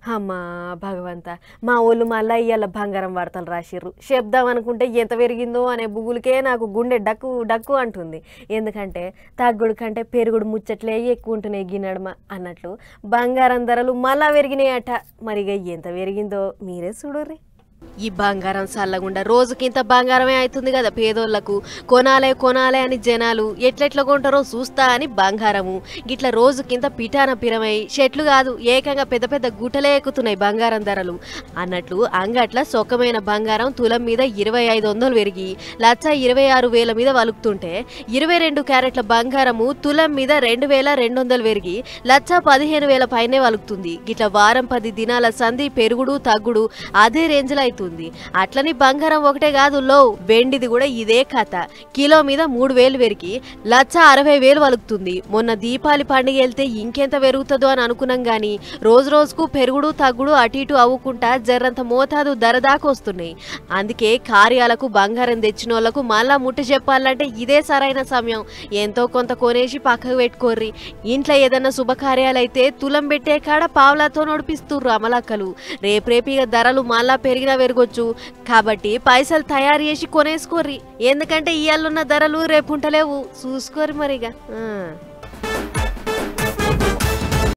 అమ్మా భగవంతా మా ఊళ్ళు మళ్ళీ ఇవాళ బంగారం వార్తలు రాసిర్రు చెప్దాం అనుకుంటే ఎంత పెరిగిందో అనే బుగులకే నాకు గుండె డక్కు డక్కు అంటుంది. ఎందుకంటే తగ్గుడు కంటే పెరుగుడు ముచ్చట్లే ఎక్కువ ఉంటున్నాయి గిన్నడమ అన్నట్లు బంగారం ధరలు మళ్ళా పెరిగినాయట. మరిగా ఎంత పెరిగిందో మీరే చూడుర్రి. ఈ బంగారం చల్లగుండా రోజుకింత బంగారమే అవుతుంది కదా పేదోళ్లకు. కొనాలే కొనాలే అని జనాలు ఎట్లెట్లా కొంటారో చూస్తా అని బంగారము గిట్ల రోజుకింత పిటాన పిరమై చెట్లు కాదు ఏకంగా పెద్ద పెద్ద గుట్టలే ఎక్కుతున్నాయి బంగారం ధరలు అన్నట్లు. అంగట్ల సొక్కమైన బంగారం తులం మీద 2500 పెరిగి 1,26,000 మీద వలుకుతుంటే 22 క్యారెట్ల బంగారము తులం మీద 2,200 పెరిగి 1,15,000 పైనే వలుకుతుంది. గిట్ల వారం 10 దినాల సంధి పెరుగుడు తగ్గుడు అదే రేంజ్లో అవుతుంది. అట్లని బంగారం ఒకటే కాదు లో వెండిది కూడా ఇదే కథ. కిలో మీద 3,000 పెరిగి 1,60,000 వలుకుతుంది. మొన్న దీపావళి పండుగ వెళ్తే ఇంకెంత పెరుగుతుందో అని అనుకున్నాం గానీ రోజు రోజుకు పెరుగుడు తగ్గుడు అటు ఇటు అవ్వుకుంటా జర్రంత మోతాదు ధర దాకా వస్తున్నాయి. అందుకే కార్యాలకు బంగారం తెచ్చిన వాళ్ళకు మళ్ళా ముట్టి చెప్పాలంటే ఇదే సరైన సమయం. ఎంతో కొంత కొనేసి పక్కకు పెట్టుకోర్రి. ఇంట్లో ఏదన్నా శుభకార్యాలైతే తులం పెట్టే కాడ పావులతో నడిపిస్తుర్రు అమలక్కలు. రేపేపిగా ధరలు మళ్ళా పెరిగినా పెరగొచ్చు కాబట్టి పైసలు తయారు చేసి కొనేసుకోర్రి. ఎందుకంటే ఇవాళున్న ధరలు రేపు ఉంటలేవు చూసుకోర్రి మరిగా.